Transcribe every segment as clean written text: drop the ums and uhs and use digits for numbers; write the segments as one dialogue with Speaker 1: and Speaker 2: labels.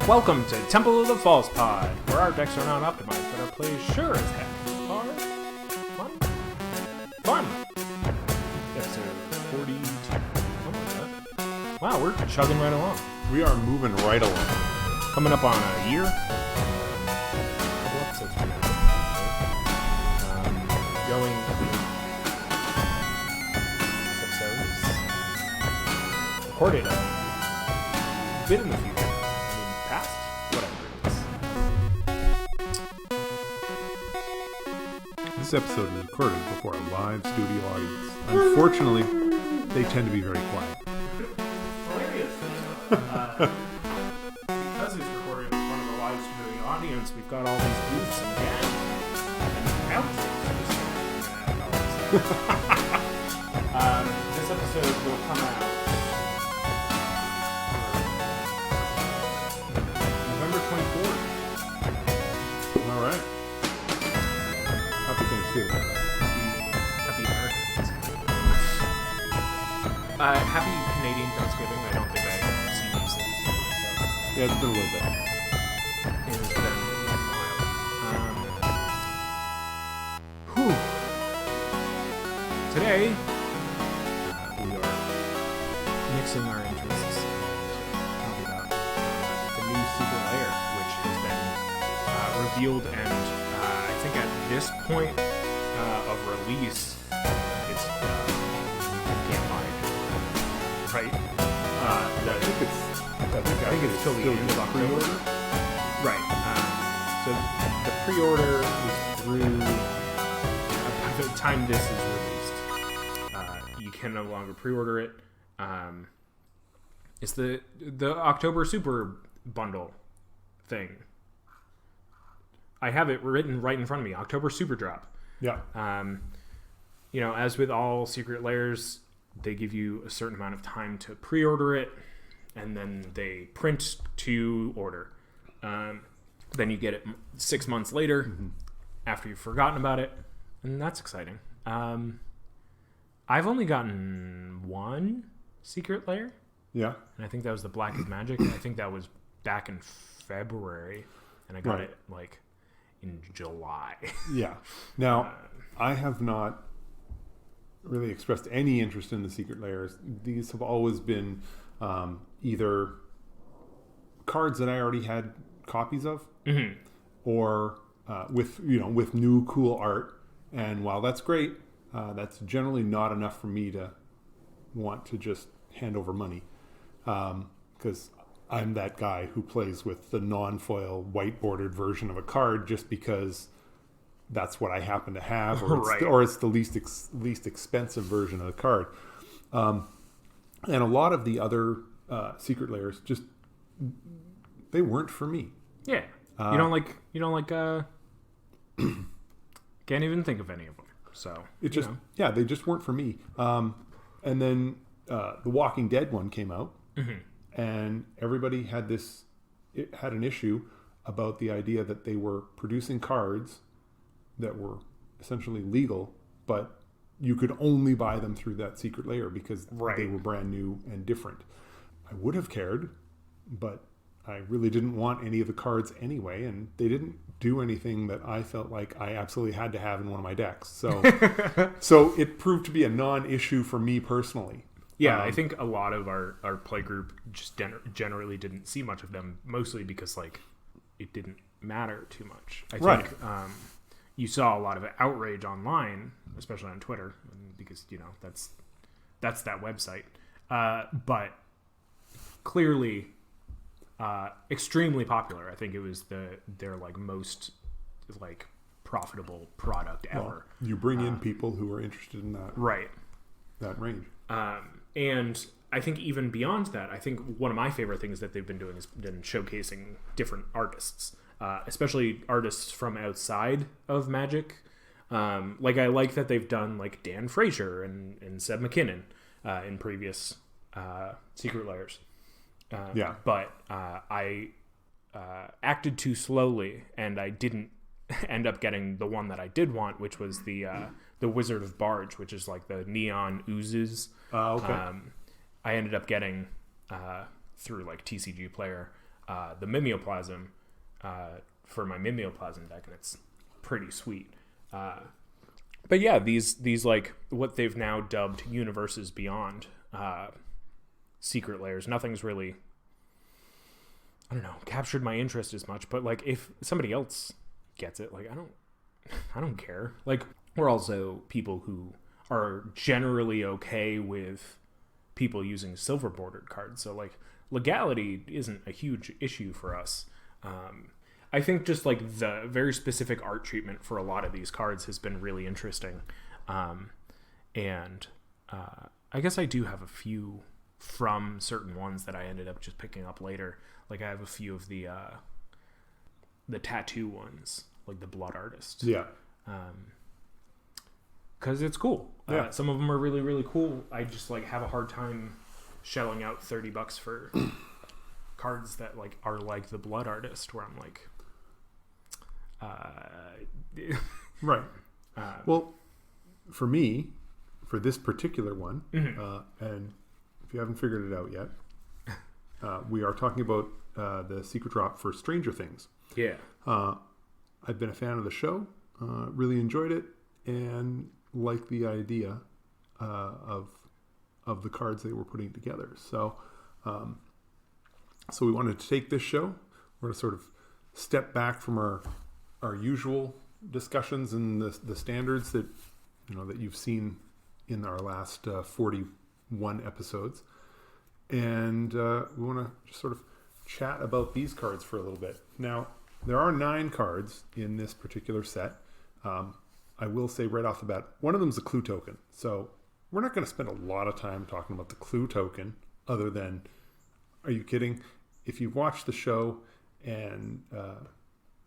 Speaker 1: Welcome to Temple of the False Pod, where our decks are not optimized, but our plays sure as heck are fun. Episode 42. Something like that. Wow, we're chugging right along.
Speaker 2: We are moving right along.
Speaker 1: Coming up on a year. Couple episodes from now. Going these episodes. Recorded a bit in the future. Past? Whatever it is.
Speaker 2: This episode is recorded before a live studio audience. Unfortunately, they tend to be very quiet.
Speaker 1: Hilarious. Because it's recorded in front of a live studio audience, we've got all these booths and gags and outtakes. This episode will come out November 24th.
Speaker 2: All right. Happy Thanksgiving.
Speaker 1: Happy Americans. Happy Canadian Thanksgiving. I don't think I see these things. So.
Speaker 2: Yeah, it's been a little bit.
Speaker 1: It has been a while. Today, we are mixing our interests to talk about the new Secret Lair, which has been revealed, and I think at this point of release, it's can't buy it, right?
Speaker 2: I think it's
Speaker 1: till the end of October.
Speaker 2: pre-order.
Speaker 1: Right. So the pre-order is through by the time this is released. You can no longer pre-order it. It's the October Super Bundle thing. I have it written right in front of me. October Super Drop.
Speaker 2: Yeah.
Speaker 1: As with all Secret Lairs, they give you a certain amount of time to pre-order it, and then they print to order. Then you get it 6 months later, after you've forgotten about it, and that's exciting. I've only gotten one Secret Lair,
Speaker 2: Yeah.
Speaker 1: and I think that was the Black is Magic. I think that was back in February, and I got it in July.
Speaker 2: Yeah. Now, I have not really expressed any interest in the Secret Lairs. These have always been either cards that I already had copies of, or with new cool art. And while that's great, that's generally not enough for me to want to just hand over money, because I'm that guy who plays with the non-foil white bordered version of a card just because that's what I happen to have, or it's the least expensive version of the card. And a lot of the other Secret Lairs they weren't for me.
Speaker 1: Yeah. You don't like can't even think of any of them. So they just weren't for me. And then the Walking Dead one came out, and everybody had an issue about the idea that they were producing cards that were essentially legal, but you could only buy them through that Secret Lair because they were brand new and different. I would have cared, but I really didn't want any of the cards anyway, and they didn't do anything that I felt like I absolutely had to have in one of my decks. So so it proved to be a non-issue for me personally. Yeah, I think a lot of our play group just generally didn't see much of them, mostly because it didn't matter too much. I think you saw a lot of outrage online, especially on Twitter, because that's that website. But clearly, extremely popular. I think it was their most profitable product ever.
Speaker 2: Well, you bring in people who are interested in that that range.
Speaker 1: And I think even beyond that, I think one of my favorite things that they've been doing is been showcasing different artists, especially artists from outside of Magic. I like that they've done Dan Frazier and Seb McKinnon in previous Secret Lairs. But I acted too slowly, and I didn't end up getting the one that I did want, which was the Wizard of Barge, which is the neon oozes.
Speaker 2: Okay.
Speaker 1: I ended up getting through TCG Player
Speaker 3: the Mimeoplasm for my Mimeoplasm deck, and it's pretty sweet. But yeah, these like what they've now dubbed universes beyond secret layers. Nothing's really, I don't know, captured my interest as much. But like if somebody else gets it, like I don't care. Like we're also people who are generally okay with people using silver bordered cards. So like legality isn't a huge issue for us. I think just like the very specific art treatment for a lot of these cards has been really interesting. And I guess I do have a few from certain ones that I ended up just picking up later. Like I have a few of the tattoo ones, like the Blood Artist.
Speaker 2: Yeah.
Speaker 3: Because it's cool.
Speaker 2: Yeah.
Speaker 3: Some of them are really, really cool. I just like have a hard time shelling out $30 for cards that like are like the Blood Artist, where I'm like,
Speaker 2: right. Well, for me, for this particular one, and if you haven't figured it out yet, we are talking about the secret drop for Stranger Things.
Speaker 3: Yeah.
Speaker 2: I've been a fan of the show, really enjoyed it, and like the idea of the cards they were putting together. So we wanted to take this show. We're going to sort of step back from our usual discussions and the standards that that you've seen in our last 41 episodes, and we want to just sort of chat about these cards for a little bit. Now, there are 9 cards in this particular set. I will say right off the bat, one of them is a clue token. So we're not going to spend a lot of time talking about the clue token, other than, are you kidding? If you've watched the show, and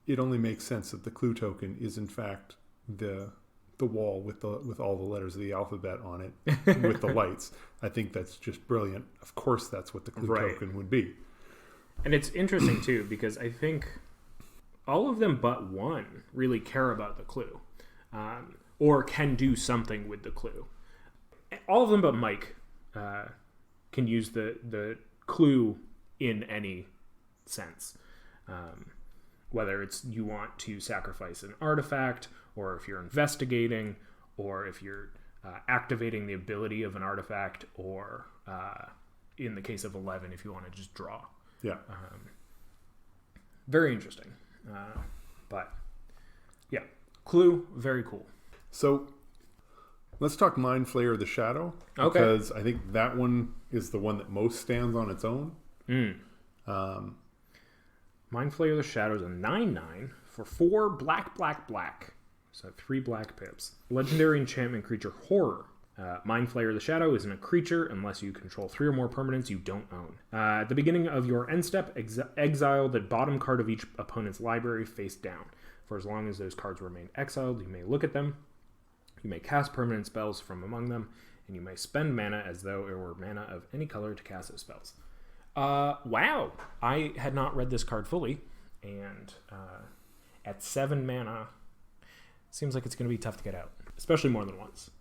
Speaker 2: it only makes sense that the clue token is in fact the wall with all the letters of the alphabet on it with the lights. I think that's just brilliant. Of course, that's what the clue token would be.
Speaker 3: And it's interesting too, because I think all of them but one really care about the clue, or can do something with the clue. All of them but Mike can use the clue in any sense. Whether it's you want to sacrifice an artifact, or if you're investigating, or if you're activating the ability of an artifact, or in the case of 11, if you want to just draw.
Speaker 2: Yeah.
Speaker 3: Very interesting. But yeah, clue, very cool.
Speaker 2: So let's talk Mind Flayer the Shadow.
Speaker 3: Okay.
Speaker 2: Because I think that one is the one that most stands on its own.
Speaker 3: Mind Flayer the Shadow is a 9/9 for 4 black. So 3 black pips. Legendary enchantment creature Horror. Mind Flayer the Shadow isn't a creature unless you control 3 or more permanents you don't own. At the beginning of your end step, exile the bottom card of each opponent's library face down. For as long as those cards remain exiled, you may look at them. You may cast permanent spells from among them, and you may spend mana as though it were mana of any color to cast those spells. Wow. I had not read this card fully, and at 7 mana, seems like it's going to be tough to get out, especially more than once.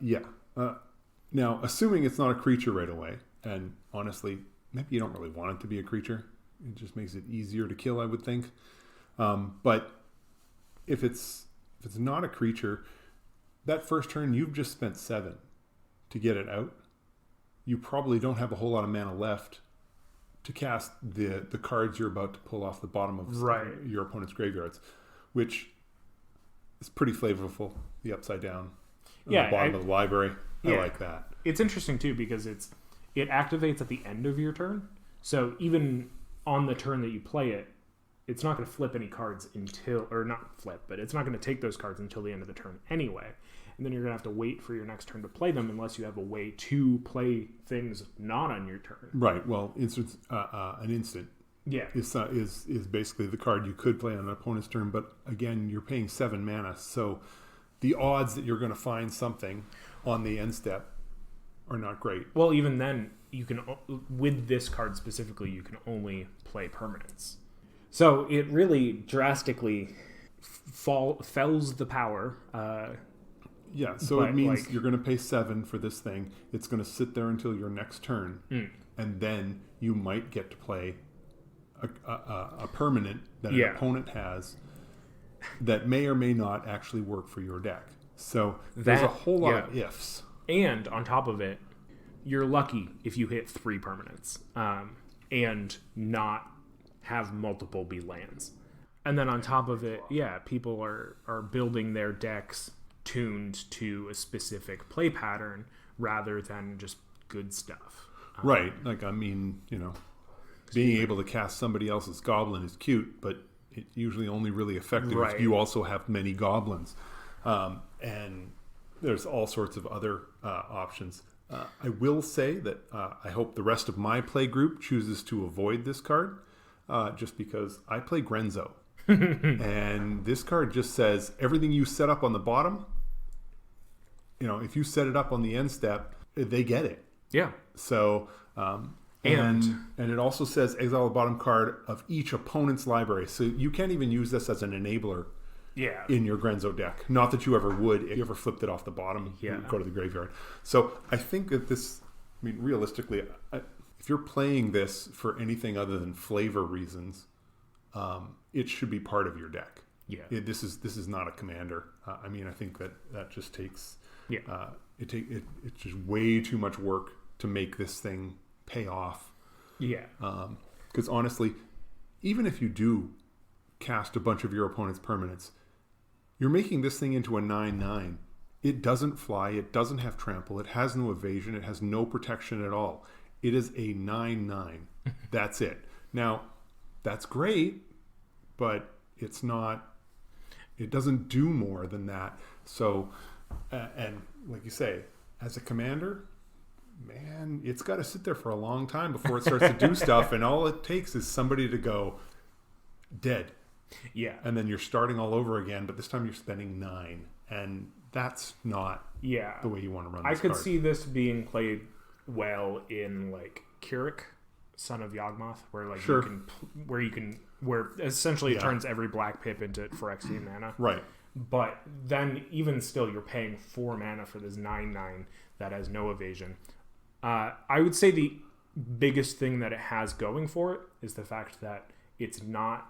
Speaker 2: Yeah. Now, assuming it's not a creature right away, and honestly, maybe you don't really want it to be a creature. It just makes it easier to kill, I would think. But if it's not a creature, that first turn you've just spent 7 to get it out. You probably don't have a whole lot of mana left to cast the cards you're about to pull off the bottom of your opponent's graveyards, which is pretty flavorful. The upside down on the bottom of the library. I like that.
Speaker 3: It's interesting too, because it activates at the end of your turn. So even on the turn that you play it, it's not going to flip any cards it's not going to take those cards until the end of the turn anyway. And then you're going to have to wait for your next turn to play them, unless you have a way to play things not on your turn.
Speaker 2: Right. Well, an instant is basically the card you could play on an opponent's turn. But again, you're paying 7 mana. So the odds that you're going to find something on the end step are not great.
Speaker 3: Well, even then, you can, with this card specifically, you can only play permanents. So it really drastically fells the power.
Speaker 2: Yeah, so it means you're going to pay 7 for this thing. It's going to sit there until your next turn, and then you might get to play a permanent that an opponent has that may or may not actually work for your deck. So there's a whole lot of ifs.
Speaker 3: And on top of it, you're lucky if you hit 3 permanents and not have multiple be lands. And then on top of it, people are building their decks tuned to a specific play pattern rather than just good stuff.
Speaker 2: Right. Like, I mean, being able to cast somebody else's goblin is cute, but it's usually only really effective if you also have many goblins. And there's all sorts of other options. I will say that I hope the rest of my play group chooses to avoid this card, just because I play Grenzo. And this card just says everything you set up on the bottom, if you set it up on the end step, they get it.
Speaker 3: Yeah.
Speaker 2: So, and it also says exile the bottom card of each opponent's library. So you can't even use this as an enabler in your Grenzo deck. Not that you ever would if you ever flipped it off the bottom and go to the graveyard. So I think that realistically, if you're playing this for anything other than flavor reasons, it should be part of your deck.
Speaker 3: Yeah.
Speaker 2: This is not a commander. I think that just takes it's just way too much work to make this thing pay off.
Speaker 3: Yeah.
Speaker 2: Because honestly, even if you do cast a bunch of your opponent's permanents, you're making this thing into a 9/9. It doesn't fly. It doesn't have trample. It has no evasion. It has no protection at all. It is a 9/9. That's it. Now, that's great, but it's not. It doesn't do more than that. So, and like you say, as a commander, man, it's got to sit there for a long time before it starts to do stuff, and all it takes is somebody to go dead.
Speaker 3: Yeah.
Speaker 2: And then you're starting all over again, but this time you're spending 9, and that's not the way you want to run this
Speaker 3: I could
Speaker 2: card.
Speaker 3: see this being played well in like Keurig, Son of Yawgmoth, where like where essentially it turns every black pip into for Phyrexian mana.
Speaker 2: Right.
Speaker 3: But then even still you're paying 4 mana for this 9/9 that has no evasion. I would say the biggest thing that it has going for it is the fact that it's not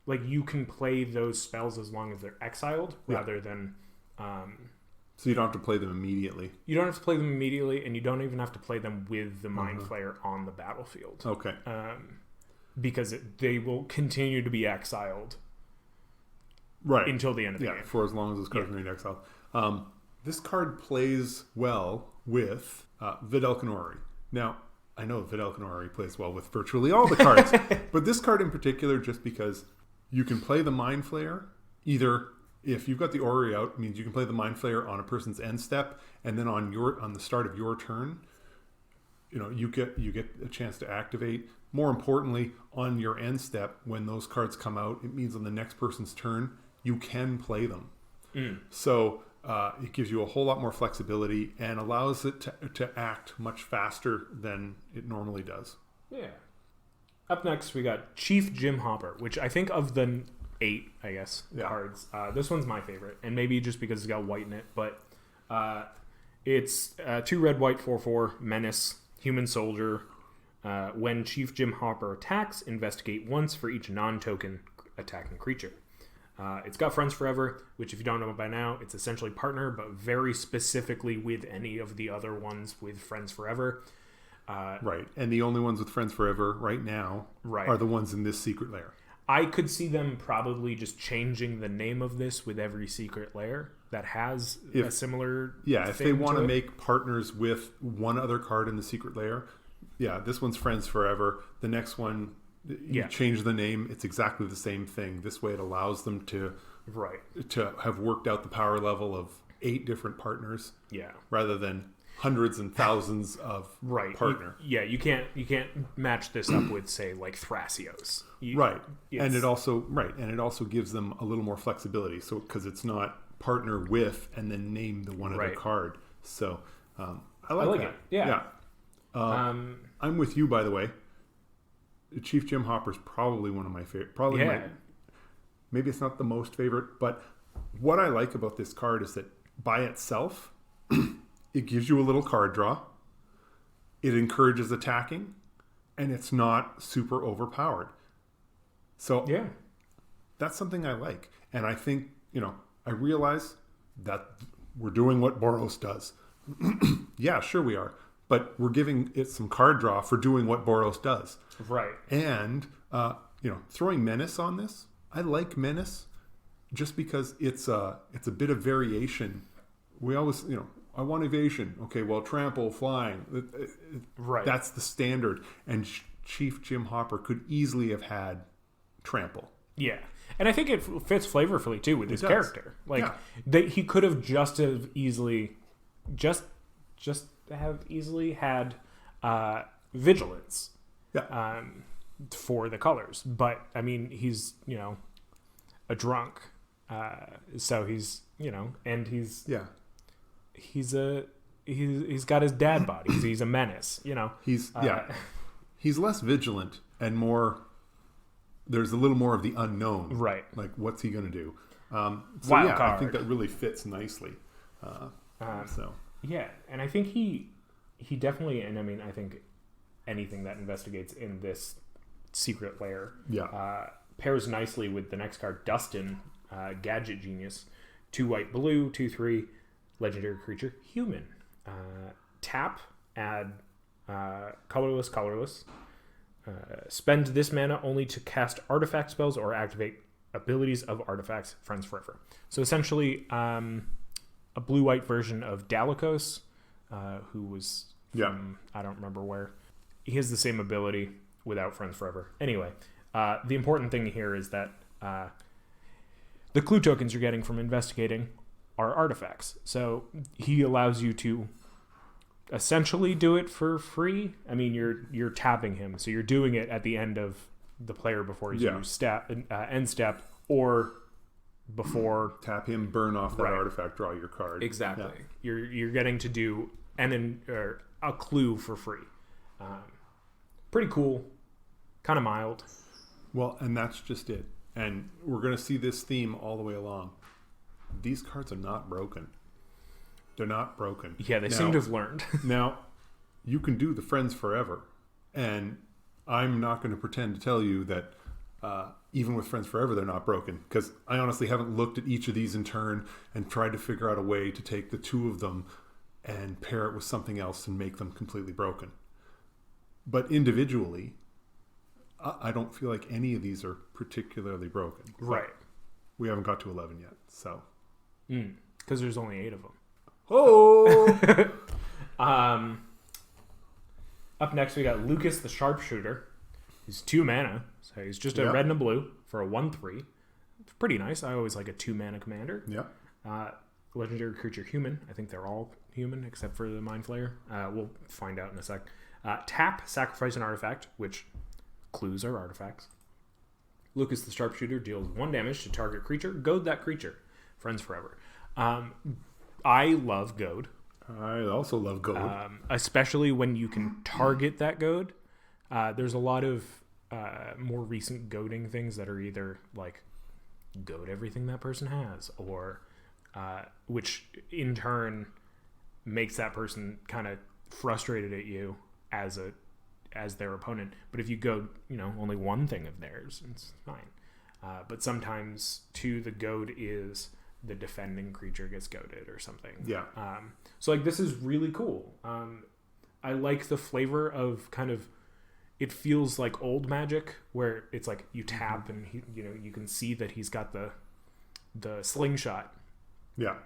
Speaker 3: like you can play those spells as long as they're exiled rather than
Speaker 2: so you don't have to play them immediately.
Speaker 3: You don't have to play them immediately, and you don't even have to play them with the Mind Flayer on the battlefield.
Speaker 2: Okay.
Speaker 3: Because they will continue to be exiled until the end of the game.
Speaker 2: For as long as this card remains exiled. This card plays well with Videlcan Orrery. Now, I know Videlcan Orrery plays well with virtually all the cards, but this card in particular, just because you can play the Mind Flayer, either if you've got the Orrery out, it means you can play the Mind Flayer on a person's end step, and then on the start of your turn, you get a chance to activate. More importantly, on your end step, when those cards come out, it means on the next person's turn, you can play them. So it gives you a whole lot more flexibility and allows it to act much faster than it normally does.
Speaker 3: Yeah. Up next, we got Chief Jim Hopper, which I think of the 8, I guess, cards. This one's my favorite, and maybe just because it's got white in it, but it's 2 red, white, 4/4, menace, human soldier. When Chief Jim Hopper attacks, investigate once for each non-token attacking creature. It's got Friends Forever, which if you don't know by now, it's essentially partner, but very specifically with any of the other ones with Friends Forever.
Speaker 2: Right. And the only ones with Friends Forever right now are the ones in this secret lair.
Speaker 3: I could see them probably just changing the name of this with every secret lair that has a similar
Speaker 2: if they want to make partners with one other card in the secret lair, this one's Friends Forever. The next one, you change the name, it's exactly the same thing. This way it allows them to have worked out the power level of 8 different partners rather than hundreds and thousands of partner.
Speaker 3: You can't match this up with, say, like Thrasios.
Speaker 2: And it also gives them a little more flexibility. So because it's not partner with and then name the one other card. So I like that.
Speaker 3: It. Yeah.
Speaker 2: I'm with you, by the way. Chief Jim Hopper's probably one of my favorite. Maybe it's not the most favorite, but what I like about this card is that by itself, it gives you a little card draw. It encourages attacking, and it's not super overpowered. So
Speaker 3: Yeah.
Speaker 2: that's something I like. And I think, I realize that we're doing what Boros does. Yeah, sure we are. But we're giving it some card draw for doing what Boros does.
Speaker 3: Right.
Speaker 2: And, throwing Menace on this, I like Menace just because it's a bit of variation. We always, I want evasion. Okay, well, trample, flying.
Speaker 3: Right.
Speaker 2: That's the standard. And Chief Jim Hopper could easily have had trample.
Speaker 3: Yeah. And I think it fits flavorfully too with his
Speaker 2: does.
Speaker 3: character. Like he could have just have easily had vigilance.
Speaker 2: Yeah.
Speaker 3: For the colors. But I mean, he's, a drunk. So he's, and he's he's got his dad body. He's a menace,
Speaker 2: He's less vigilant and more. There's a little more of the unknown,
Speaker 3: right?
Speaker 2: Like, what's he going to do?
Speaker 3: Wild card.
Speaker 2: I think that really fits nicely.
Speaker 3: Yeah, and I think he definitely, and I mean, I think anything that investigates in this secret lair, pairs nicely with the next card, Dustin, Gadget Genius, 2 white, blue, 2/3, legendary creature, human. Tap, add colorless. Spend this mana only to cast artifact spells or activate abilities of artifacts, friends forever. So essentially, a blue-white version of Dalekos, who was from, I don't remember where. He has the same ability without friends forever. Anyway, the important thing here is that the clue tokens you're getting from investigating are artifacts. So he allows you to essentially do it for free. I mean, you're tapping him, so you're doing it at the end of the player before you end step, or before
Speaker 2: tap him, burn off that artifact, draw your card.
Speaker 3: Exactly. Yeah. You're getting to do a clue for free. Pretty cool, kind of mild.
Speaker 2: Well, and that's just it. And we're going to see this theme all the way along. These cards are not broken. They're not broken.
Speaker 3: Yeah, they seem to have learned.
Speaker 2: Now, you can do the friends forever. And I'm not going to pretend to tell you that even with friends forever, they're not broken. Because I honestly haven't looked at each of these in turn and tried to figure out a way to take the two of them and pair it with something else and make them completely broken. But individually, I don't feel like any of these are particularly broken.
Speaker 3: Right.
Speaker 2: We haven't got to 11 yet, so.
Speaker 3: Because there's only 8 of them.
Speaker 2: Oh!
Speaker 3: Up next, we got Lucas the Sharpshooter. He's 2 mana, so he's just a red and a blue for a 1/3. It's pretty nice. I always like a 2 mana commander.
Speaker 2: Yeah.
Speaker 3: Legendary creature human. I think they're all human except for the Mind Flayer. We'll find out in a sec. Tap, sacrifice an artifact, which clues are artifacts. Lucas the Sharpshooter deals 1 damage to target creature. Goad that creature. Friends forever. I love goad.
Speaker 2: I also love goad.
Speaker 3: Especially when you can target that goad. There's a lot of more recent goading things that are either like goad everything that person has, or which in turn makes that person kind of frustrated at you as their opponent. But if you goad, only one thing of theirs, it's fine. But sometimes too, the goad is the defending creature gets goaded or something.
Speaker 2: Yeah.
Speaker 3: So like this is really cool. I like the flavor of kind of, it feels like old Magic where it's like you tap and you can see that he's got the slingshot.
Speaker 2: Yeah.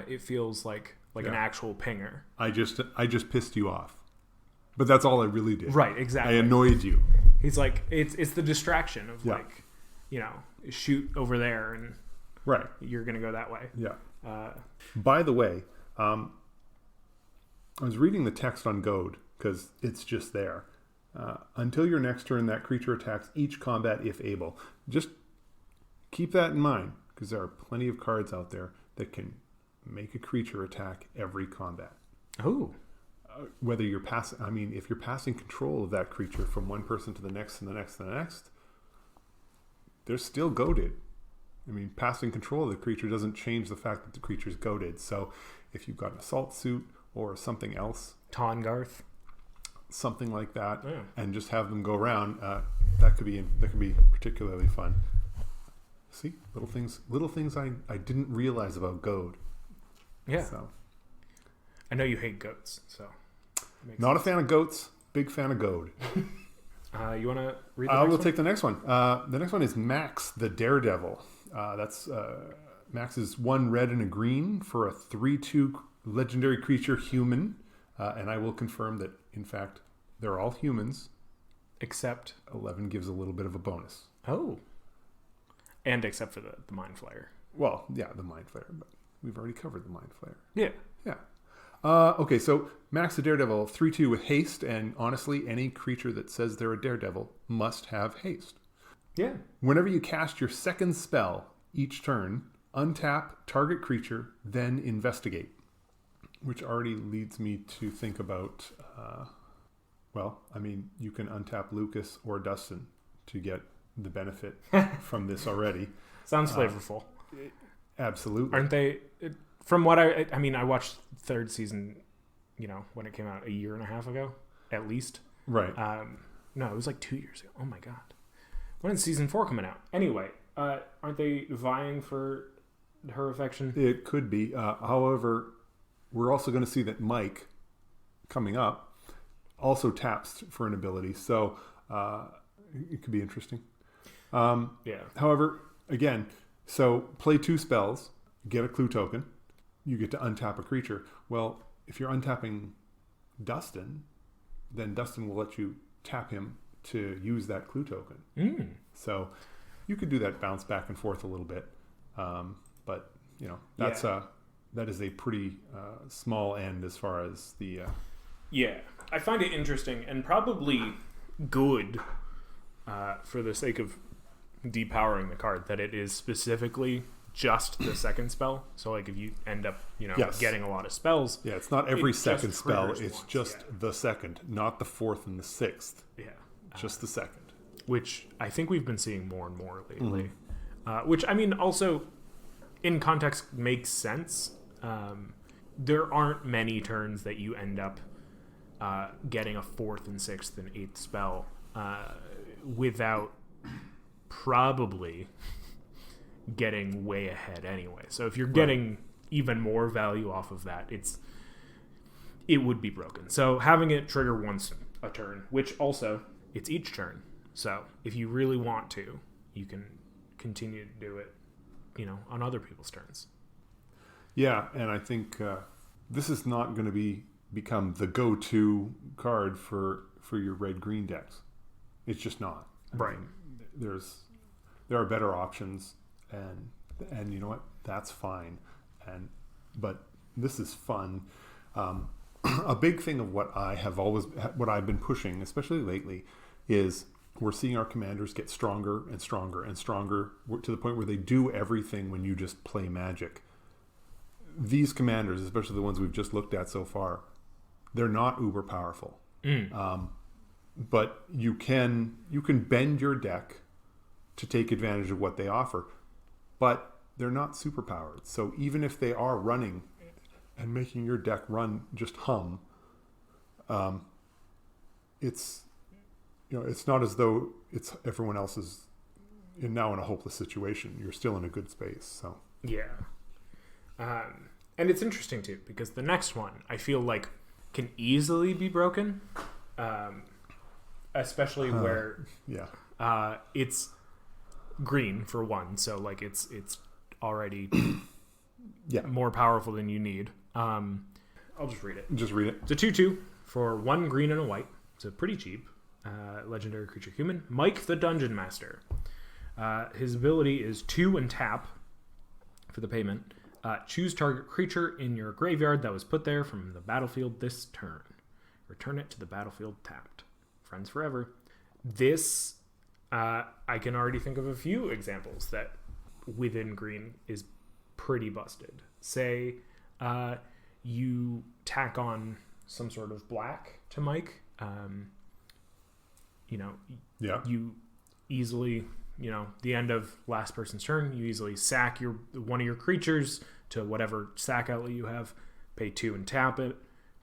Speaker 3: It feels like an actual pinger.
Speaker 2: I just pissed you off. But that's all I really did.
Speaker 3: Right, exactly.
Speaker 2: I annoyed you.
Speaker 3: He's like, it's the distraction of shoot over there and
Speaker 2: right,
Speaker 3: you're going to go that way.
Speaker 2: Yeah. By the way, I was reading the text on Goad because it's just there. Until your next turn, that creature attacks each combat if able. Just keep that in mind because there are plenty of cards out there that can make a creature attack every combat.
Speaker 3: Oh.
Speaker 2: Whether you're passing, if you're passing control of that creature from one person to the next and the next and the next, they're still goaded. I mean, passing control of the creature doesn't change the fact that the creature's goaded. So if you've got an assault suit or something else,
Speaker 3: Tongarth,
Speaker 2: something like that,
Speaker 3: yeah,
Speaker 2: and just have them go around, that could be particularly fun. See, little things I didn't realize about goad.
Speaker 3: Yeah.
Speaker 2: So
Speaker 3: I know you hate goats, so
Speaker 2: not a fan of goats. Big fan of goad.
Speaker 3: You want to read the
Speaker 2: I
Speaker 3: next
Speaker 2: will
Speaker 3: one?
Speaker 2: take the next one. The next one is Max the Daredevil. That's Max is 1 red and a green for a 3/2 legendary creature human. And I will confirm that, in fact, they're all humans.
Speaker 3: Except
Speaker 2: 11 gives a little bit of a bonus.
Speaker 3: Oh. And except for the Mind Flayer.
Speaker 2: Well, yeah, the Mind Flayer, but we've already covered the Mind Flayer.
Speaker 3: Yeah.
Speaker 2: Yeah. Okay, so Max the Daredevil, 3/2 with haste, and honestly, any creature that says they're a daredevil must have haste.
Speaker 3: Yeah.
Speaker 2: Whenever you cast your second spell each turn, untap target creature, then investigate. Which already leads me to think about, you can untap Lucas or Dustin to get the benefit from this already.
Speaker 3: Sounds flavorful.
Speaker 2: Absolutely.
Speaker 3: Aren't they? From what I watched third season, when it came out a year and a half ago, at least.
Speaker 2: Right.
Speaker 3: No, it was like 2 years ago. Oh my God. When is season 4 coming out? Anyway, aren't they vying for her affection?
Speaker 2: It could be. However, we're also going to see that Mike, coming up, also taps for an ability. So it could be interesting.
Speaker 3: Yeah.
Speaker 2: However, again, so play 2 spells, get a clue token. You get to untap a creature. Well, if you're untapping Dustin, then Dustin will let you tap him to use that clue token.
Speaker 3: Mm.
Speaker 2: So you could do that bounce back and forth a little bit. But, that is a pretty small end as far as the...
Speaker 3: Yeah. I find it interesting and probably good for the sake of depowering the card that it is specifically just the second spell. So like if you end up getting a lot of spells,
Speaker 2: it's not every second spell, it's
Speaker 3: once,
Speaker 2: just the second, not the 4th and the 6th, just the second,
Speaker 3: which I think we've been seeing more and more lately. Which also in context makes sense. There aren't many turns that you end up getting a 4th and 6th and 8th spell without probably getting way ahead anyway. So if you're getting even more value off of that, it would be broken. So having it trigger once a turn, which also it's each turn. So if you really want to, you can continue to do it, on other people's turns.
Speaker 2: Yeah, and I think this is not going to become the go-to card for your red-green decks. It's just not.
Speaker 3: Right.
Speaker 2: There are better options, and you know what? That's fine. But this is fun. A big thing of what I've been pushing, especially lately, is we're seeing our commanders get stronger and stronger and stronger to the point where they do everything when you just play Magic. These commanders, especially the ones we've just looked at so far, they're not uber powerful. But you can bend your deck to take advantage of what they offer, but they're not super powered. So even if they are running and making your deck run just hum, it's not as though it's everyone else is now in a hopeless situation. You're still in a good space. So
Speaker 3: yeah. And it's interesting too, because the next one I feel like can easily be broken, especially where it's green for one, so like it's already more powerful than you need. I'll just read it.
Speaker 2: Just read it.
Speaker 3: It's a 2/2 for 1 green and a white. So pretty cheap. Legendary creature human. Mike the Dungeon Master. His ability is 2 and tap for the payment. Choose target creature in your graveyard that was put there from the battlefield this turn. Return it to the battlefield tapped. Friends forever. This, I can already think of a few examples that within green is pretty busted. Say you tack on some sort of black to Mike. You easily the end of last person's turn, you easily sack one of your creatures to whatever sack outlet you have, pay 2 and tap it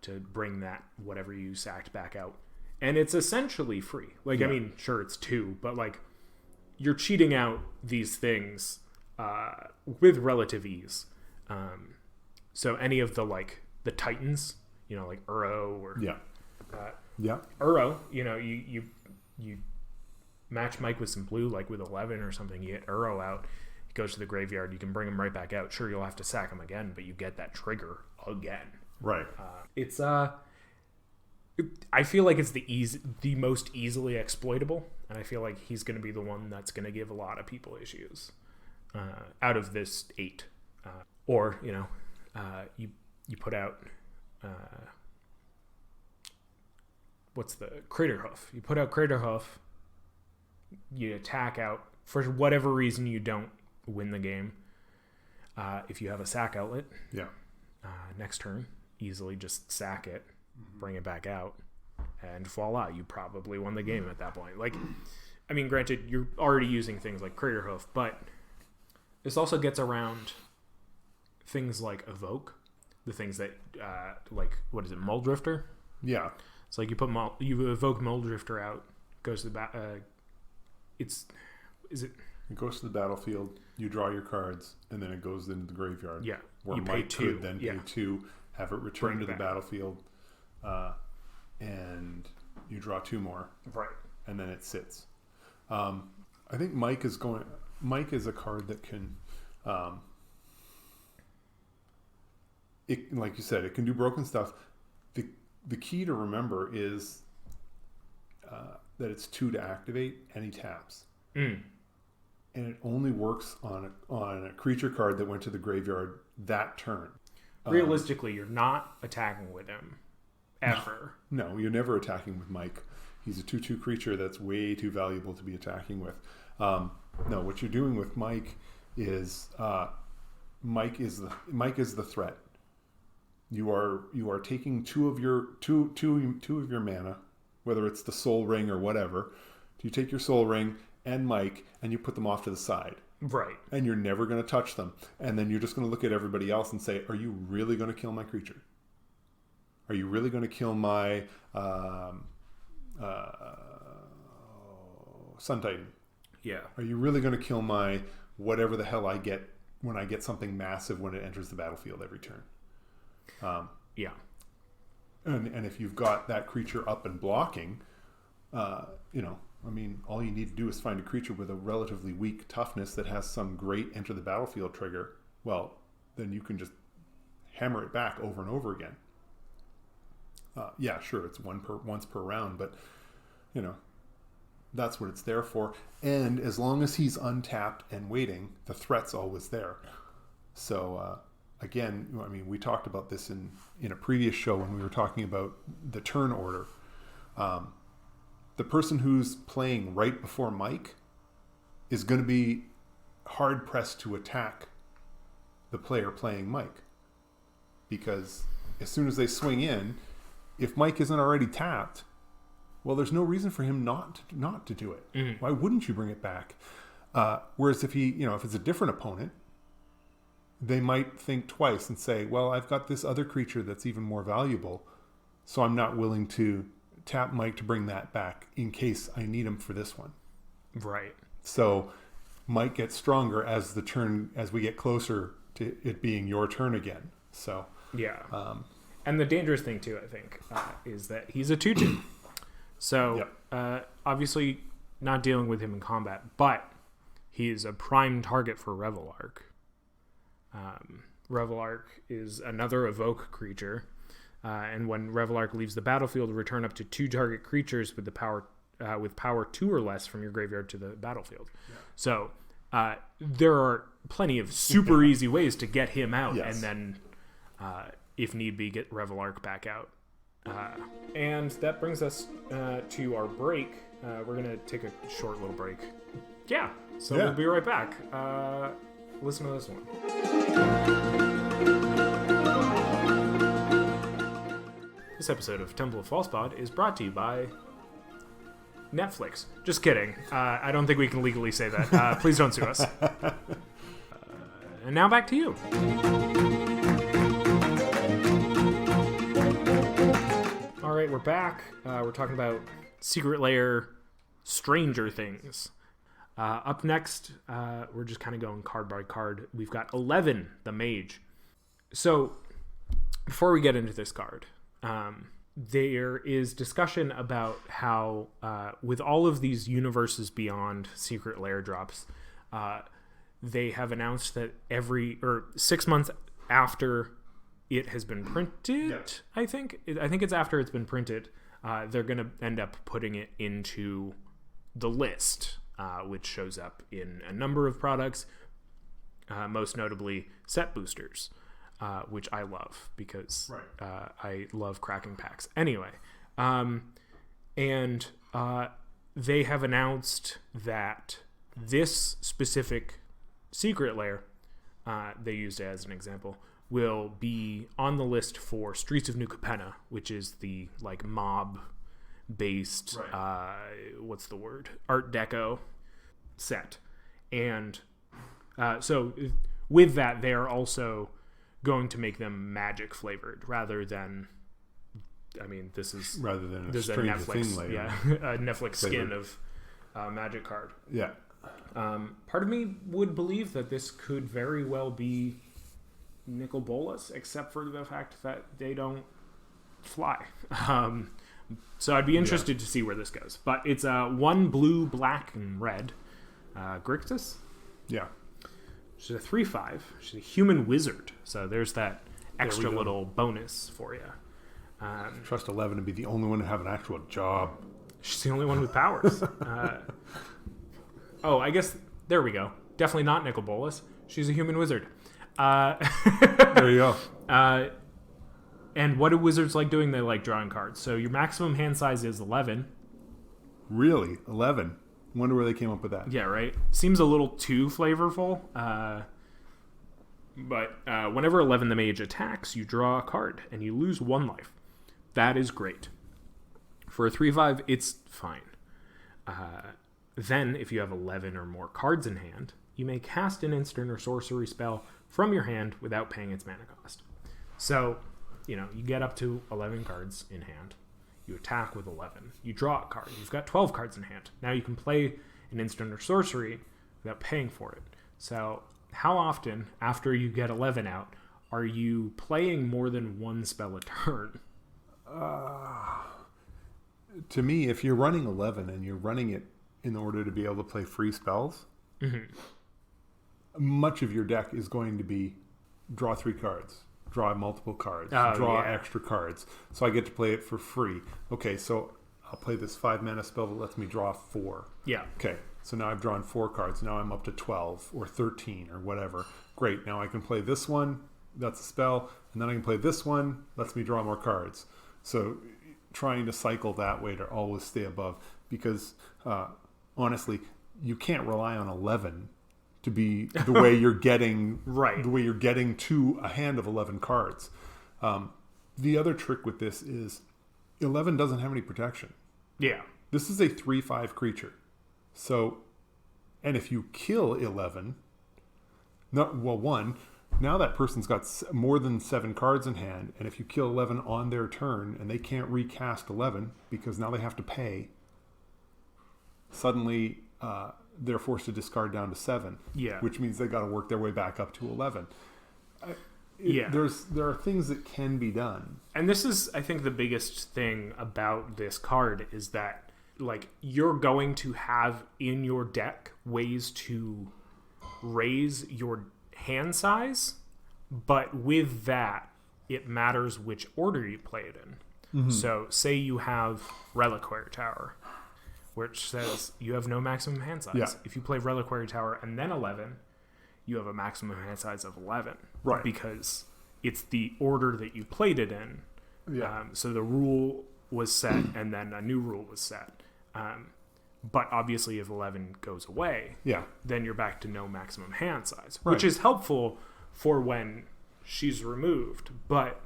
Speaker 3: to bring that whatever you sacked back out. And it's essentially free. Like, I mean, sure, it's 2, but like you're cheating out these things with relative ease. So any of the Titans, like Uro or Uro, you match Mike with some blue, like with 11 or something. You get Uro out, he goes to the graveyard. You can bring him right back out. Sure, you'll have to sack him again, but you get that trigger again.
Speaker 2: Right.
Speaker 3: It's I feel like it's the most easily exploitable, and I feel like he's going to be the one that's going to give a lot of people issues out of this 8. Or you put out what's the Craterhoof? You put out Craterhoof. You attack out for whatever reason you don't win the game. If you have a sack outlet, next turn easily just sack it, bring it back out, and voila, you probably won the game at that point. Like, I mean, granted, you're already using things like Craterhoof, but this also gets around things like Evoke, the things that like, what is it, Muldrifter?
Speaker 2: Yeah.
Speaker 3: It's like you evoke Muldrifter out, goes to the it
Speaker 2: goes to the battlefield, you draw your cards, and then it goes into the graveyard.
Speaker 3: Yeah.
Speaker 2: Where
Speaker 3: you
Speaker 2: Mike
Speaker 3: pay 2.
Speaker 2: could then pay 2, have it return to the battlefield, and you draw 2 more.
Speaker 3: Right.
Speaker 2: And then it sits. I think Mike is a card that can, like you said, it can do broken stuff. The key to remember is that it's 2 to activate, and he taps. And it only works on a creature card that went to the graveyard that turn.
Speaker 3: Realistically, you're not attacking with him ever.
Speaker 2: No, you're never attacking with Mike. He's a 2/2 creature that's way too valuable to be attacking with. No, what you're doing with Mike is Mike is the threat. You are taking 2 of your mana, whether it's the Soul Ring or whatever. You take your Soul Ring and Mike, and you put them off to the side.
Speaker 3: Right.
Speaker 2: And you're never going to touch them. And then you're just going to look at everybody else and say, are you really going to kill my creature? Are you really going to kill my Sun Titan?
Speaker 3: Yeah.
Speaker 2: Are you really going to kill my whatever the hell I get when I get something massive when it enters the battlefield every turn?
Speaker 3: Yeah.
Speaker 2: And if you've got that creature up and blocking, I mean, all you need to do is find a creature with a relatively weak toughness that has some great enter the battlefield trigger. Well, then you can just hammer it back over and over again. Yeah, sure, it's once per round, but that's what it's there for. And as long as he's untapped and waiting, the threat's always there. So again, I mean, we talked about this in a previous show when we were talking about the turn order. The person who's playing right before Mike is going to be hard pressed to attack the player playing Mike, because as soon as they swing in, if Mike isn't already tapped, well, there's no reason for him not to do it. Mm-hmm. Why wouldn't you bring it back? Whereas if if it's a different opponent, they might think twice and say, well, I've got this other creature that's even more valuable, so I'm not willing to tap Mike to bring that back in case I need him for this one.
Speaker 3: Right.
Speaker 2: So Mike gets stronger as we get closer to it being your turn again. So
Speaker 3: yeah. And the dangerous thing too, I think, is that he's a 2/2. So obviously not dealing with him in combat, but he is a prime target for Revelark. Revelark is another evoke creature. And when Revelark leaves the battlefield, return up to 2 target creatures with power 2 or less from your graveyard to the battlefield. Yeah. So there are plenty of super easy ways to get him out, and then, if need be, get Revelark back out. And that brings us to our break. We're going to take a short little break. Yeah, so we'll be right back. Listen to this one. This episode of Temple of Falsepod is brought to you by Netflix. Just kidding. I don't think we can legally say that. Please don't sue us. And now back to you. All right, we're back. We're talking about Secret Lair Stranger Things. Up next, we're just kind of going card by card. We've got 11, the Mage. So, before we get into this card, there is discussion about how, with all of these universes beyond Secret Lair drops, they have announced that 6 months after it has been printed, I think it's after it's been printed, they're going to end up putting it into the list, which shows up in a number of products, most notably set boosters, which I love because I love cracking packs. Anyway, and they have announced that this specific Secret Lair, they used it as an example, will be on the list for Streets of New Capenna, which is the like mob based what's the word, Art Deco set. And so with that, they are also going to make them magic flavored rather than, I mean, this is
Speaker 2: rather than a
Speaker 3: Netflix
Speaker 2: thing layer.
Speaker 3: a Netflix skin of magic card.
Speaker 2: Yeah.
Speaker 3: Part of me would believe that this could very well be Nicol Bolas, except for the fact that they don't fly. So I'd be interested to see where this goes. But it's 1 blue, black, and red. Grixis?
Speaker 2: Yeah.
Speaker 3: She's a 3/5. She's a human wizard. So there's that extra little bonus for you.
Speaker 2: Trust 11 to be the only one to have an actual job.
Speaker 3: She's the only one with powers. I guess, there we go. Definitely not Nicol Bolas. She's a human wizard.
Speaker 2: There you go.
Speaker 3: And what do wizards like doing? They like drawing cards. So your maximum hand size is 11.
Speaker 2: Really? 11? Wonder where they came up with that.
Speaker 3: Yeah, right? Seems a little too flavorful. But whenever 11 the Mage attacks, you draw a card and you lose 1 life. That is great. For a 3/5, it's fine. Then, if you have 11 or more cards in hand, you may cast an instant or sorcery spell from your hand without paying its mana cost. So, you get up to 11 cards in hand. You attack with 11. You draw a card. You've got 12 cards in hand. Now you can play an instant or sorcery without paying for it. So, how often, after you get 11 out, are you playing more than 1 spell a turn?
Speaker 2: To me, if you're running 11 and you're running it in order to be able to play free spells, much of your deck is going to be draw 3 cards, draw multiple cards, draw extra cards. So I get to play it for free. Okay, so I'll play this 5 mana spell that lets me draw 4.
Speaker 3: Yeah.
Speaker 2: Okay, so now I've drawn 4 cards. Now I'm up to 12 or 13 or whatever. Great, now I can play this one, that's a spell, and then I can play this one, lets me draw more cards. So trying to cycle that way to always stay above, because honestly, you can't rely on 11 to be the way you're getting the way you're getting to a hand of 11 cards. The other trick with this is 11 doesn't have any protection.
Speaker 3: Yeah.
Speaker 2: This is a 3/5 creature. So, and if you kill 11, now that person's got more than 7 cards in hand, and if you kill 11 on their turn and they can't recast 11 because now they have to pay, suddenly they're forced to discard down to 7, which means they got to work their way back up to 11. There are things that can be done.
Speaker 3: And this is, I think, the biggest thing about this card is that, like, you're going to have in your deck ways to raise your hand size, but with that, it matters which order you play it in. So, say you have Reliquary Tower, which says you have no maximum hand size.
Speaker 2: Yeah.
Speaker 3: If you play Reliquary Tower and then 11, you have a maximum hand size of 11.
Speaker 2: Right.
Speaker 3: Because it's the order that you played it in.
Speaker 2: Yeah.
Speaker 3: So the rule was set and then a new rule was set. But obviously if 11 goes away, then you're back to no maximum hand size, which is helpful for when she's removed, but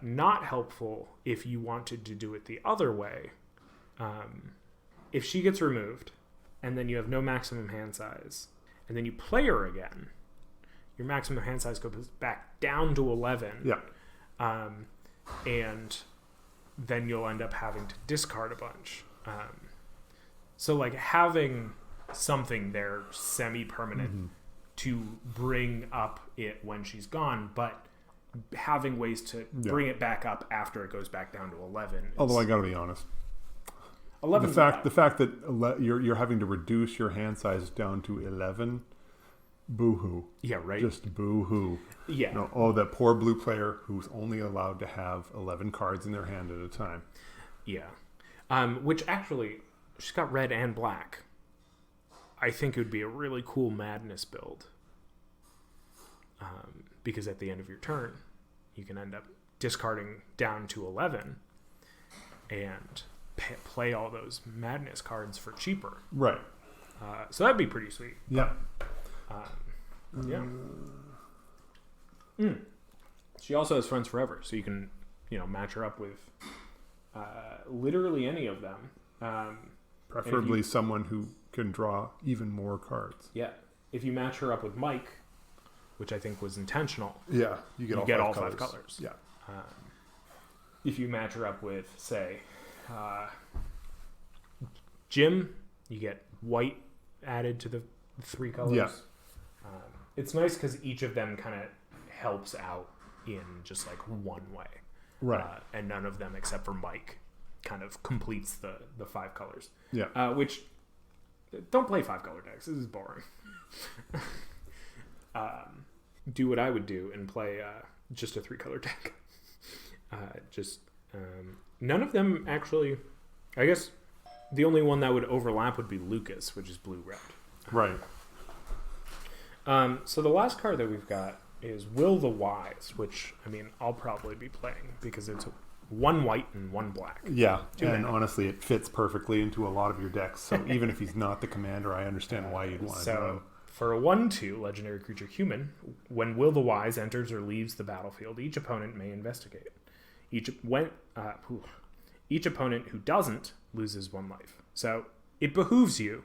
Speaker 3: not helpful if you wanted to do it the other way. if she gets removed, and then you have no maximum hand size, and then you play her again, your maximum hand size goes back down to 11.
Speaker 2: Yeah.
Speaker 3: And then you'll end up having to discard a bunch. So like having something there semi-permanent to bring up it when she's gone, but having ways to bring it back up after it goes back down to 11.
Speaker 2: Although I gotta be honest,
Speaker 3: 11.
Speaker 2: The fact that you're having to reduce your hand size down to 11, boo-hoo.
Speaker 3: Yeah, right.
Speaker 2: Just boo-hoo.
Speaker 3: Yeah.
Speaker 2: That poor blue player who's only allowed to have 11 cards in their hand at a time.
Speaker 3: Yeah. Which actually, she's got red and black. I think it would be a really cool madness build. Because at the end of your turn, you can end up discarding down to 11 and play all those madness cards for cheaper.
Speaker 2: Right.
Speaker 3: So that'd be pretty sweet.
Speaker 2: Yeah.
Speaker 3: Yeah. She also has Friends Forever, so you can, match her up with literally any of them.
Speaker 2: Preferably someone who can draw even more cards.
Speaker 3: Yeah. If you match her up with Mike, which I think was intentional.
Speaker 2: Yeah, you get all
Speaker 3: five colors.
Speaker 2: Yeah.
Speaker 3: If you match her up with, say, Jim, you get white added to the 3 colors.
Speaker 2: Yeah.
Speaker 3: It's nice because each of them kind of helps out in just like one way.
Speaker 2: Right.
Speaker 3: And none of them, except for Mike, kind of completes the 5 colors.
Speaker 2: Yeah.
Speaker 3: Which, don't play 5 color decks. This is boring. Do what I would do and play just a 3 color deck. None of them actually. I guess the only one that would overlap would be Lucas, which is blue-red.
Speaker 2: Right.
Speaker 3: So the last card that we've got is Will the Wise, which, I'll probably be playing because it's 1 white and 1 black.
Speaker 2: Yeah, honestly, it fits perfectly into a lot of your decks. So even if he's not the commander, I understand why you'd want to do him.
Speaker 3: For a 1/2 legendary creature human, when Will the Wise enters or leaves the battlefield, each opponent may investigate. Each opponent who doesn't loses 1 life. So it behooves you,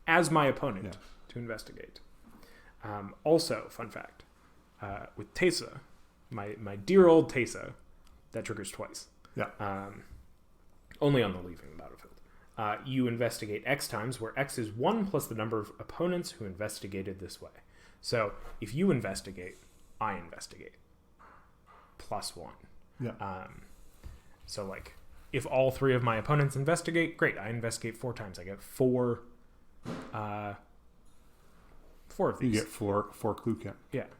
Speaker 3: as my opponent, to investigate. Also, fun fact, with Teysa, my dear old Teysa, that triggers twice.
Speaker 2: Yeah.
Speaker 3: Only on the leaving the battlefield. You investigate X times, where X is 1 plus the number of opponents who investigated this way. So if you investigate, I investigate. +1.
Speaker 2: Yeah.
Speaker 3: So like, if all 3 of my opponents investigate, great. I investigate 4 times. I get 4 of these.
Speaker 2: You get 4 clue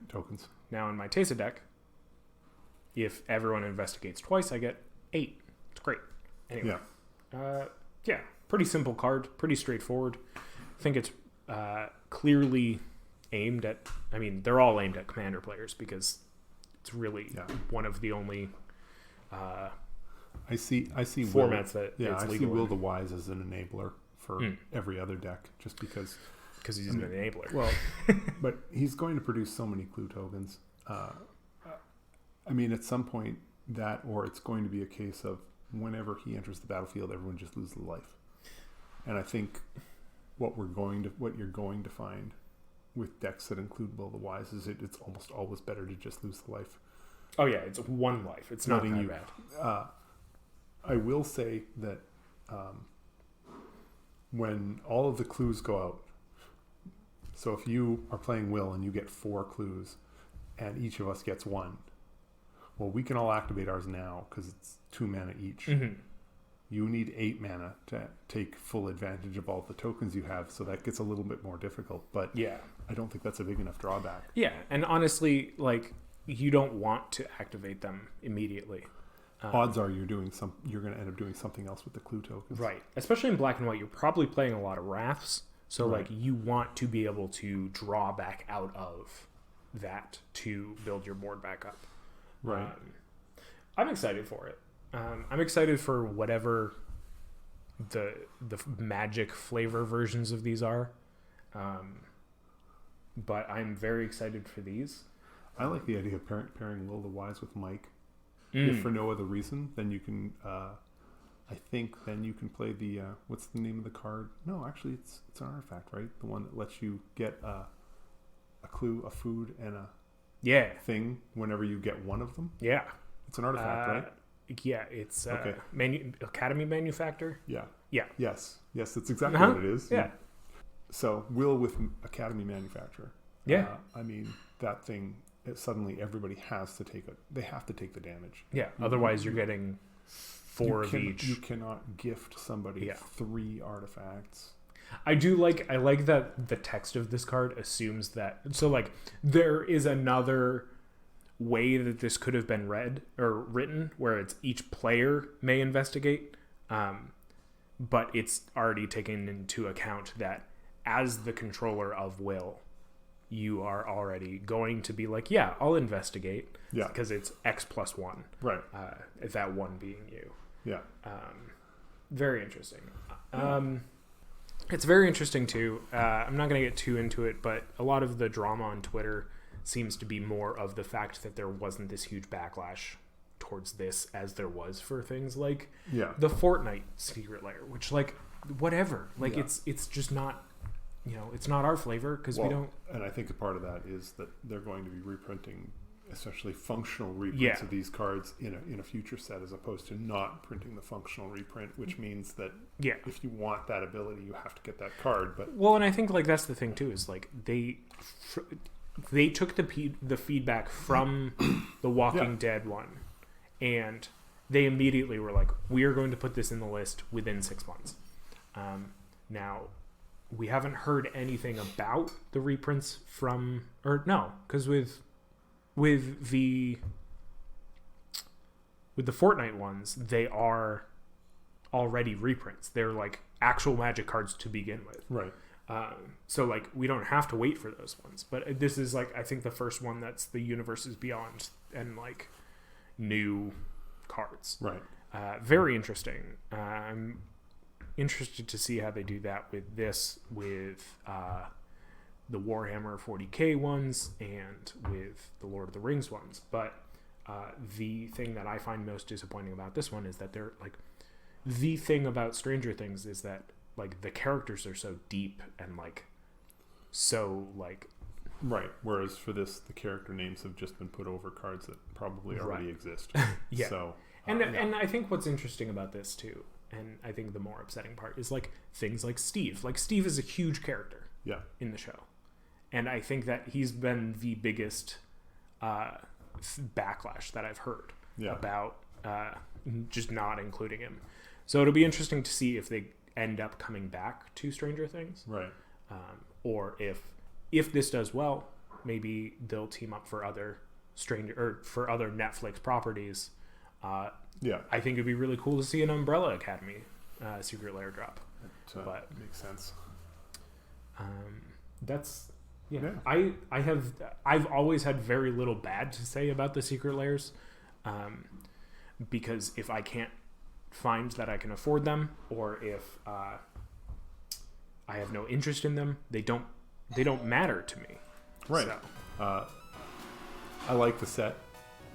Speaker 2: tokens.
Speaker 3: Now in my Teysa deck, if everyone investigates twice, I get 8. It's great. Anyway. Yeah. Pretty simple card. Pretty straightforward. I think it's clearly aimed at... they're all aimed at commander players because it's really one of the only
Speaker 2: I see
Speaker 3: formats that it's legal.
Speaker 2: I see Will the Wise as an enabler for every other deck just because
Speaker 3: he's an enabler.
Speaker 2: Well, but he's going to produce so many clue tokens. At some point it's going to be a case of whenever he enters the battlefield, everyone just loses life. And I think what you're going to find with decks that include Will the Wise is it's almost always better to just lose the life.
Speaker 3: Oh yeah, it's 1 life. It's not that bad.
Speaker 2: I will say that when all of the clues go out, so if you are playing Will and you get 4 clues and each of us gets 1, well, we can all activate ours now because it's 2 mana each.
Speaker 3: Mm-hmm.
Speaker 2: You need 8 mana to take full advantage of all the tokens you have, so that gets a little bit more difficult. But I don't think that's a big enough drawback.
Speaker 3: Yeah, and honestly, you don't want to activate them immediately.
Speaker 2: Odds are you're going to end up doing something else with the clue tokens.
Speaker 3: Right. Especially in black and white, you're probably playing a lot of Wraths, so you want to be able to draw back out of that to build your board back up.
Speaker 2: Right.
Speaker 3: I'm excited for it. I'm excited for whatever the magic flavor versions of these are. But I'm very excited for these.
Speaker 2: I like the idea of pairing Will the Wise with Mike. If for no other reason, then you can I think then you can play the what's the name of the card? No, actually, it's an artifact, right? The one that lets you get a clue, a food, and a thing whenever you get one of them.
Speaker 3: Yeah,
Speaker 2: it's an artifact, right?
Speaker 3: Yeah, it's Academy Manufactor.
Speaker 2: Yeah. Yes, that's exactly what it is.
Speaker 3: Yeah.
Speaker 2: So Will with Academy Manufacturer.
Speaker 3: Yeah.
Speaker 2: I mean, that thing, suddenly everybody has to take it. They have to take the damage.
Speaker 3: Yeah. Otherwise, you're getting 4 of each.
Speaker 2: You cannot gift somebody 3 artifacts.
Speaker 3: I like that the text of this card assumes that. So, like, there is another way that this could have been read or written where it's each player may investigate. But it's already taken into account that as the controller of Will, you are already going to be like, yeah, I'll investigate.
Speaker 2: Yeah.
Speaker 3: Because it's X plus 1.
Speaker 2: Right.
Speaker 3: That 1 being you.
Speaker 2: Yeah.
Speaker 3: Very interesting. It's very interesting, too. I'm not going to get too into it, but a lot of the drama on Twitter seems to be more of the fact that there wasn't this huge backlash towards this as there was for things like the Fortnite secret lair, which, like, whatever. Like, it's just not, it's not our flavor because we don't.
Speaker 2: And I think a part of that is that they're going to be reprinting essentially functional reprints of these cards in a future set, as opposed to not printing the functional reprint, which means that if you want that ability, you have to get that card. But
Speaker 3: and I think, like, that's the thing too, is like they took the feedback from the Walking Dead one, and they immediately were like, we are going to put this in the list within 6 months. Now, we haven't heard anything about the reprints because with the Fortnite ones, they are already reprints. They're like actual Magic cards to begin with.
Speaker 2: Right.
Speaker 3: So, like, we don't have to wait for those ones. But this is, like, I think the first one that's the Universes Beyond and, like, new cards.
Speaker 2: Right.
Speaker 3: Very interesting. I'm interested to see how they do that with this, with the Warhammer 40k ones and with the Lord of the Rings ones. But the thing that I find most disappointing about this one is that they're, like, the thing about Stranger Things is that, like, the characters are so deep and, like, so, like...
Speaker 2: Right. Whereas for this, the character names have just been put over cards that probably already exist.
Speaker 3: Yeah.
Speaker 2: So,
Speaker 3: and I think what's interesting about this, too, and I think the more upsetting part, is, like, things like Steve. Like, Steve is a huge character in the show. And I think that he's been the biggest backlash that I've heard about just not including him. So it'll be interesting to see if they end up coming back to Stranger Things,
Speaker 2: right?
Speaker 3: Or if this does well, maybe they'll team up for other other Netflix properties. I think it'd be really cool to see an Umbrella Academy Secret Lair drop.
Speaker 2: But makes sense.
Speaker 3: I've always had very little bad to say about the Secret Lairs, because if I can't find that I can afford them, or if I have no interest in them, they don't matter to me.
Speaker 2: Right. So. I like the set.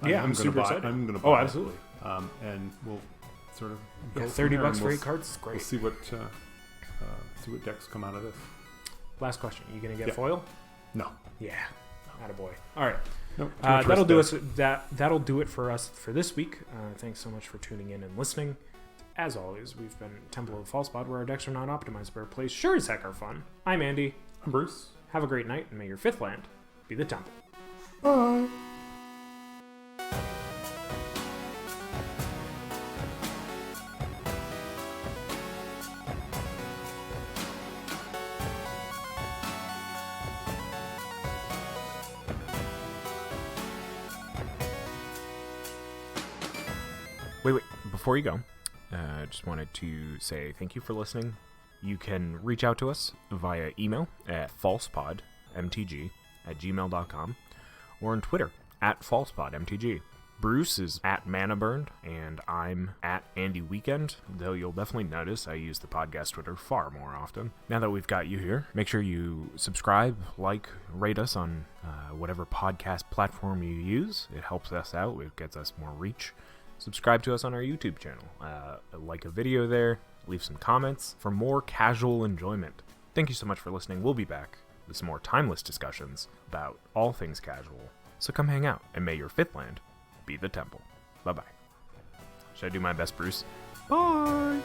Speaker 3: I'm super excited.
Speaker 2: I'm going to buy.
Speaker 3: Oh, absolutely.
Speaker 2: And we'll sort of go
Speaker 3: $30 for 8 cards is great.
Speaker 2: We'll see what decks come out of this.
Speaker 3: Last question: you going to get foil?
Speaker 2: No.
Speaker 3: Yeah. Attaboy. All right.
Speaker 2: Nope,
Speaker 3: that'll do us. That'll do it for us for this week. Thanks so much for tuning in and listening. As always, we've been Temple of the False Pod, where our decks are not optimized, but our plays sure as heck are fun. I'm Andy.
Speaker 2: I'm Bruce.
Speaker 3: Have a great night, and may your 5th land be the Temple.
Speaker 2: Bye.
Speaker 3: Wait. Before you go, I just wanted to say thank you for listening. You can reach out to us via email at falsepodmtg@gmail.com or on Twitter @falsepodmtg. Bruce is @manaburned, and I'm @AndyWeekend, though you'll definitely notice I use the podcast Twitter far more often. Now that we've got you here, make sure you subscribe, rate us on whatever podcast platform you use. It helps us out. It gets us more reach. subscribe to us on our YouTube channel, like a video there, leave some comments for more casual enjoyment. Thank you so much for listening. We'll be back with some more timeless discussions about all things casual. So come hang out, and may your fifth land be the temple. Bye-bye. Should I do my best, Bruce? Bye!